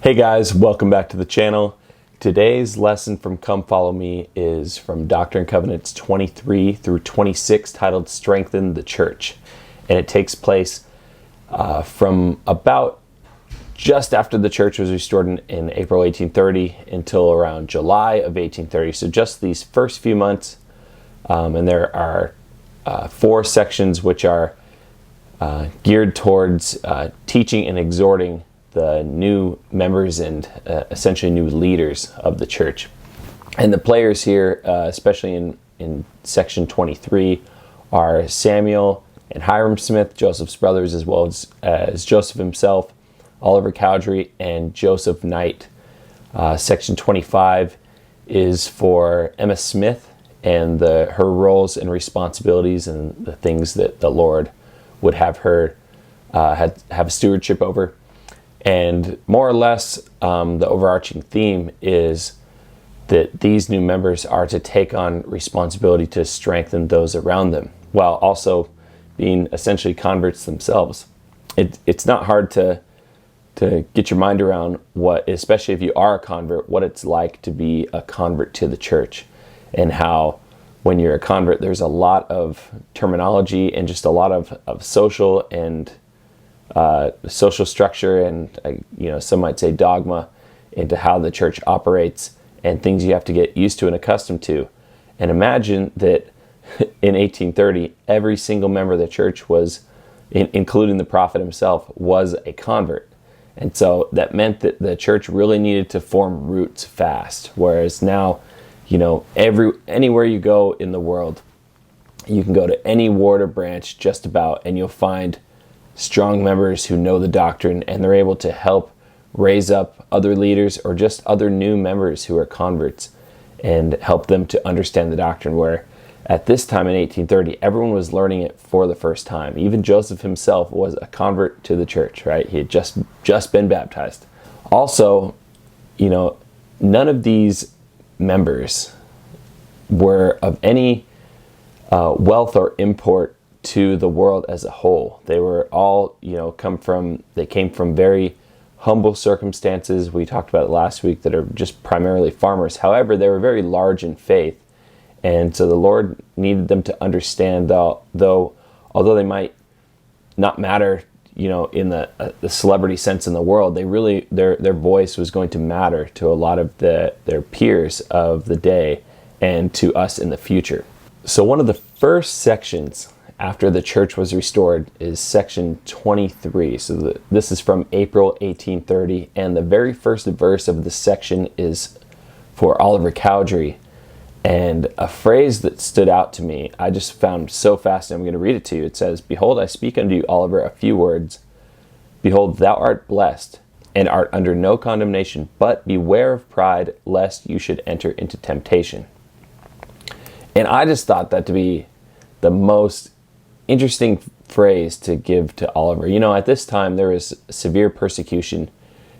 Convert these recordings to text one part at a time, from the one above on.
Hey guys, welcome back to the channel. Today's lesson from Come Follow Me is from Doctrine and Covenants 23 through 26, titled Strengthen the Church. And it takes place from about just after the church was restored in April 1830 until around July of 1830. So just these first few months. And there are 4 sections which are geared towards teaching and exhorting the new members and essentially new leaders of the church. And the players here, especially in section 23, are Samuel and Hyrum Smith, Joseph's brothers, as well as Joseph himself, Oliver Cowdery, and Joseph Knight. Section 25 is for Emma Smith and her roles and responsibilities and the things that the Lord would have her have stewardship over. And more or less, the overarching theme is that these new members are to take on responsibility to strengthen those around them, while also being essentially converts themselves. It's not hard to get your mind around what, especially if you are a convert, what it's like to be a convert to the church, and how when you're a convert, there's a lot of terminology and just a lot of social and social structure and some might say dogma into how the church operates and things you have to get used to and accustomed to. And imagine that in 1830, every single member of the church was, including the prophet himself, was a convert. And so that meant that the church really needed to form roots fast. Whereas now, anywhere you go in the world, you can go to any ward or branch just about, and you'll find strong members who know the doctrine, and they're able to help raise up other leaders or just other new members who are converts and help them to understand the doctrine, where at this time in 1830, everyone was learning it for the first time. Even Joseph himself was a convert to the church, right? He had just been baptized. Also, none of these members were of any wealth or import to the world as a whole. They were all, they came from very humble circumstances. We talked about it last week, that are just primarily farmers. However, they were very large in faith. And so the Lord needed them to understand although they might not matter, in the celebrity sense in the world, they really, their voice was going to matter to a lot of their peers of the day and to us in the future. So one of the first sections after the church was restored is section 23. So this is from April 1830, and the very first verse of this section is for Oliver Cowdery. And a phrase that stood out to me, I just found so fascinating. I'm going to read it to you. It says, "Behold, I speak unto you, Oliver, a few words. Behold, thou art blessed, and art under no condemnation, but beware of pride, lest you should enter into temptation." And I just thought that to be the most interesting phrase to give to Oliver. At this time, there was severe persecution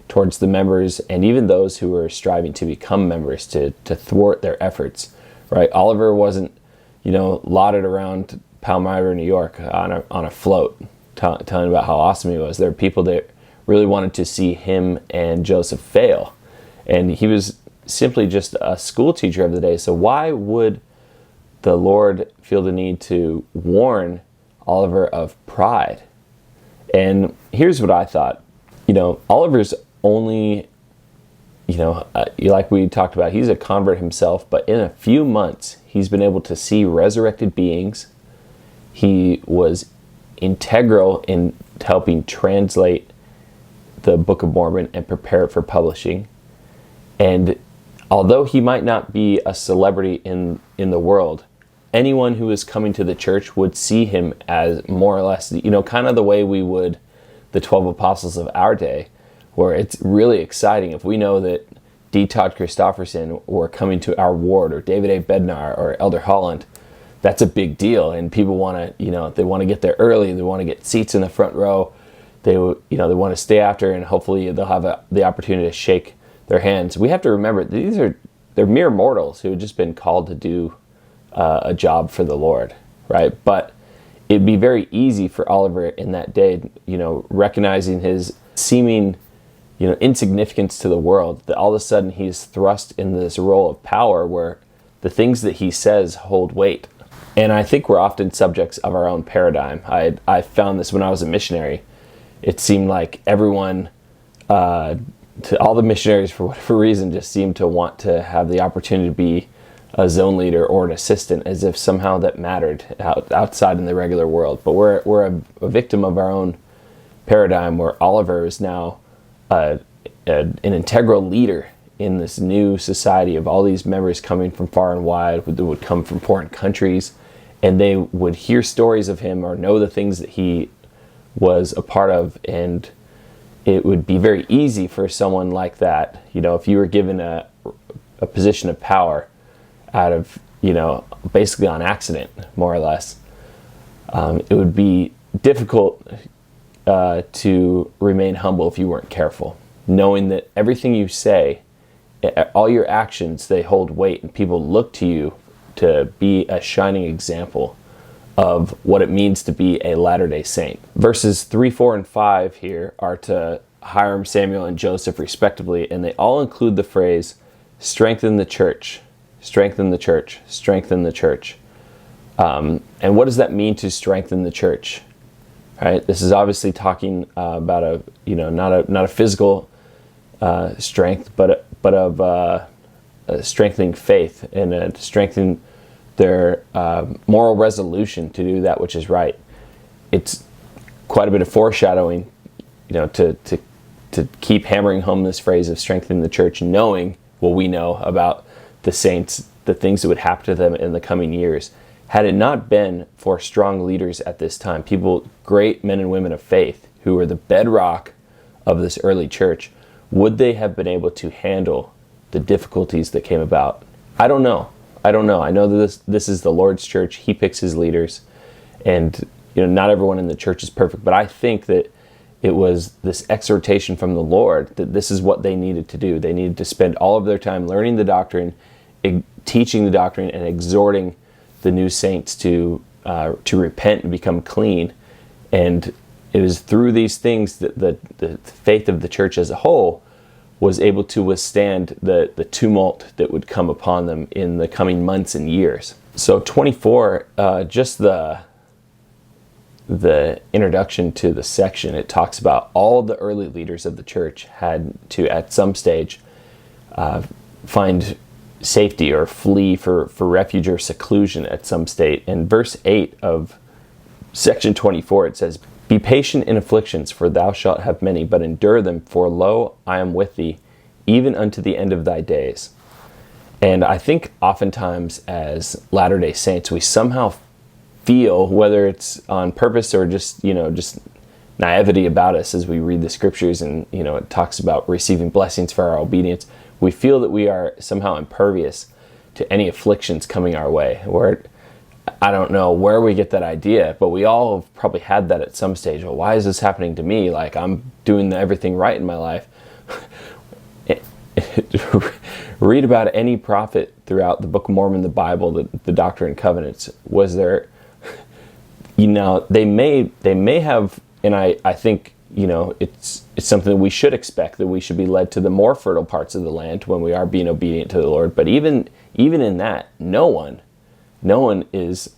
towards the members and even those who were striving to become members to thwart their efforts, right? Oliver wasn't, lauded around Palmyra, New York on a float, telling about how awesome he was. There were people that really wanted to see him and Joseph fail. And he was simply just a school teacher of the day. So why would the Lord feel the need to warn Oliver of pride? And here's what I thought. Oliver's only, like we talked about, he's a convert himself, but in a few months, he's been able to see resurrected beings. He was integral in helping translate the Book of Mormon and prepare it for publishing. And although he might not be a celebrity in the world, anyone who is coming to the church would see him as more or less, kind of the way we would the 12 apostles of our day, where it's really exciting if we know that D. Todd Christofferson were coming to our ward, or David A. Bednar, or Elder Holland. That's a big deal, and people want to, they want to get there early. They want to get seats in the front row. They want to stay after, and hopefully they'll have the opportunity to shake their hands. We have to remember they're mere mortals who have just been called to do a job for the Lord, right? But it'd be very easy for Oliver in that day, recognizing his seeming, insignificance to the world, that all of a sudden he's thrust in this role of power where the things that he says hold weight. And I think we're often subjects of our own paradigm. I found this when I was a missionary. It seemed like everyone, all the missionaries, for whatever reason, just seemed to want to have the opportunity to be a zone leader or an assistant, as if somehow that mattered outside in the regular world. But we're a victim of our own paradigm, where Oliver is now an integral leader in this new society of all these members coming from far and wide, that would come from foreign countries, and they would hear stories of him or know the things that he was a part of. And it would be very easy for someone like that, if you were given a position of power out of, basically on accident, more or less, it would be difficult to remain humble if you weren't careful, knowing that everything you say, all your actions, they hold weight, and people look to you to be a shining example of what it means to be a Latter-day Saint. Verses 3, 4, and 5 here are to Hyrum, Samuel, and Joseph respectively, and they all include the phrase, strengthen the church, strengthen the church, strengthen the church. And what does that mean to strengthen the church? Right? This is obviously talking about not a physical strength, but of strengthening faith and strengthening their moral resolution to do that which is right. It's quite a bit of foreshadowing, to keep hammering home this phrase of strengthening the church, knowing what we know about the saints, the things that would happen to them in the coming years. Had it not been for strong leaders at this time, people, great men and women of faith, who were the bedrock of this early church, would they have been able to handle the difficulties that came about? I don't know. I know that this is the Lord's church. He picks his leaders, and not everyone in the church is perfect, but I think that it was this exhortation from the Lord that this is what they needed to do. They needed to spend all of their time learning the doctrine, teaching the doctrine, and exhorting the new saints to repent and become clean. And it was through these things that the faith of the church as a whole was able to withstand the tumult that would come upon them in the coming months and years. So 24, just the introduction to the section, it talks about all the early leaders of the church had to, at some stage, find safety or flee for refuge or seclusion at some state. In verse 8 of section 24, it says, "Be patient in afflictions, for thou shalt have many, but endure them, for lo, I am with thee, even unto the end of thy days." And I think oftentimes as Latter-day Saints, we somehow feel, whether it's on purpose or just naivety about us as we read the scriptures, and it talks about receiving blessings for our obedience, we feel that we are somehow impervious to any afflictions coming our way. Where I don't know where we get that idea, but we all have probably had that at some stage. Well, why is this happening to me? Like, I'm doing everything right in my life. Read about any prophet throughout the Book of Mormon, the Bible, the Doctrine and Covenants. Was there, they may have, and I think, it's something that we should expect, that we should be led to the more fertile parts of the land when we are being obedient to the Lord. But even in that, no one is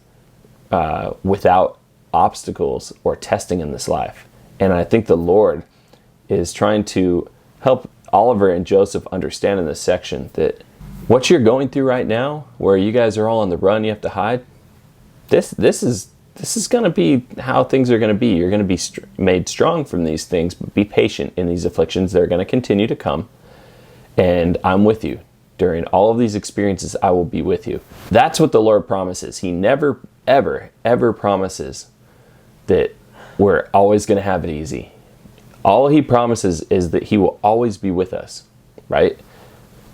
without obstacles or testing in this life. And I think the Lord is trying to help Oliver and Joseph understand in this section that what you're going through right now, where you guys are all on the run, you have to hide, this is going to be how things are going to be. You're going to be made strong from these things, but be patient in these afflictions. They're going to continue to come, and I'm with you. During all of these experiences, I will be with you. That's what the Lord promises. He never, ever, ever promises that we're always going to have it easy. All he promises is that he will always be with us, right?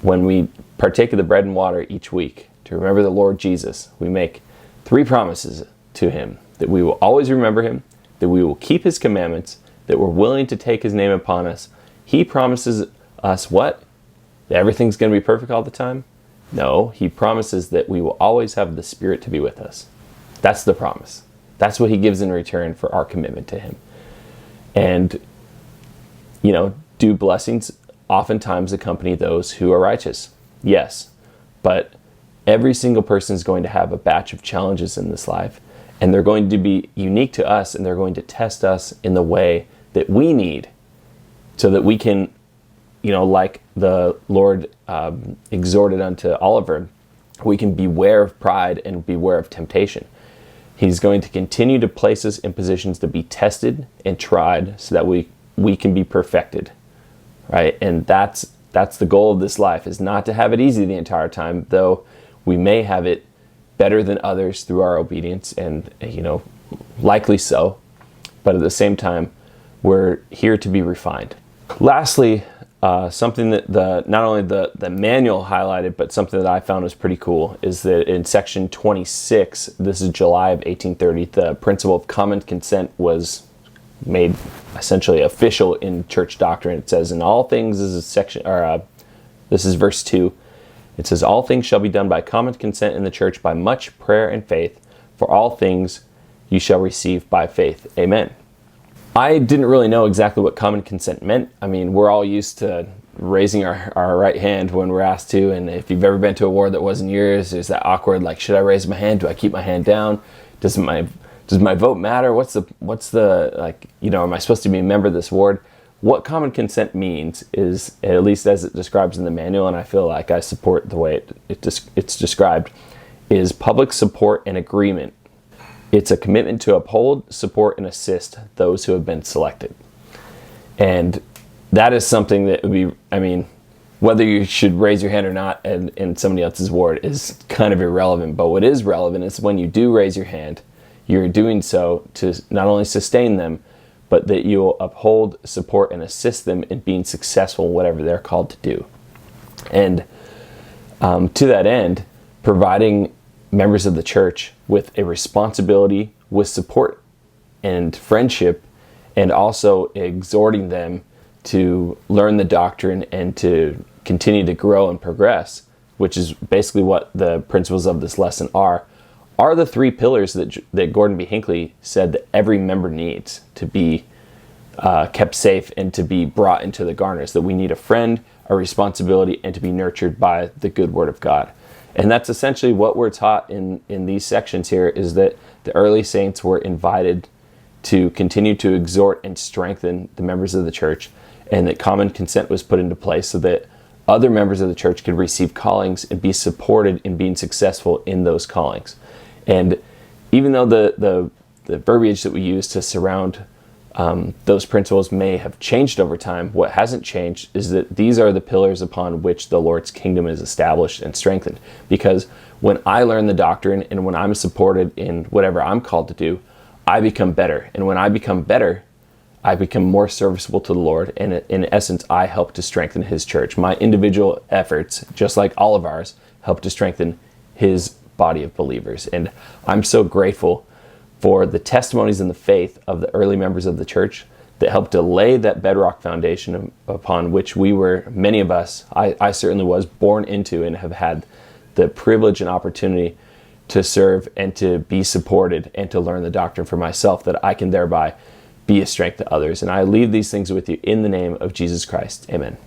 When we partake of the bread and water each week to remember the Lord Jesus, we make 3 promises to him: that we will always remember him, that we will keep his commandments, that we're willing to take his name upon us. He promises us what? That everything's going to be perfect all the time? No, he promises that we will always have the Spirit to be with us. That's the promise. That's what he gives in return for our commitment to him. And, Do blessings oftentimes accompany those who are righteous? Yes, but every single person is going to have a batch of challenges in this life, and they're going to be unique to us, and they're going to test us in the way that we need so that we can, like the Lord exhorted unto Oliver, we can beware of pride and beware of temptation. He's going to continue to place us in positions to be tested and tried so that we can be perfected, right? And that's the goal of this life, is not to have it easy the entire time, though we may have it better than others through our obedience, and likely so, but at the same time, we're here to be refined. Lastly, something that not only the manual highlighted, but something that I found was pretty cool, is that in section 26, this is July of 1830, the principle of common consent was made essentially official in church doctrine. It says, in all things, this is verse 2, it says, all things shall be done by common consent in the church by much prayer and faith, for all things you shall receive by faith. Amen. I didn't really know exactly what common consent meant. I mean, we're all used to raising our right hand when we're asked to, and if you've ever been to a ward that wasn't yours, there's that awkward, like, should I raise my hand? Do I keep my hand down? Does my vote matter? What's the am I supposed to be a member of this ward? What common consent means is, at least as it describes in the manual, and I feel like I support the way it's described, is public support and agreement. It's a commitment to uphold, support, and assist those who have been selected. And that is something that would be, whether you should raise your hand or not in somebody else's ward is kind of irrelevant. But what is relevant is when you do raise your hand, you're doing so to not only sustain them, but that you'll uphold, support, and assist them in being successful in whatever they're called to do. And to that end, providing members of the church with a responsibility, with support and friendship, and also exhorting them to learn the doctrine and to continue to grow and progress, which is basically what the principles of this lesson are the three pillars that Gordon B. Hinckley said that every member needs to be kept safe and to be brought into the garners, that we need a friend, a responsibility, and to be nurtured by the good word of God. And that's essentially what we're taught in these sections here, is that the early saints were invited to continue to exhort and strengthen the members of the church, and that common consent was put into place so that other members of the church could receive callings and be supported in being successful in those callings. And even though the verbiage that we use to surround those principles may have changed over time, what hasn't changed is that these are the pillars upon which the Lord's kingdom is established and strengthened. Because when I learn the doctrine and when I'm supported in whatever I'm called to do, I become better. And when I become better, I become more serviceable to the Lord. And in essence, I help to strengthen His church. My individual efforts, just like all of ours, help to strengthen His body of believers. And I'm so grateful for the testimonies and the faith of the early members of the church that helped to lay that bedrock foundation upon which we were, many of us, I certainly was, born into and have had the privilege and opportunity to serve and to be supported and to learn the doctrine for myself, that I can thereby be a strength to others. And I leave these things with you in the name of Jesus Christ. Amen.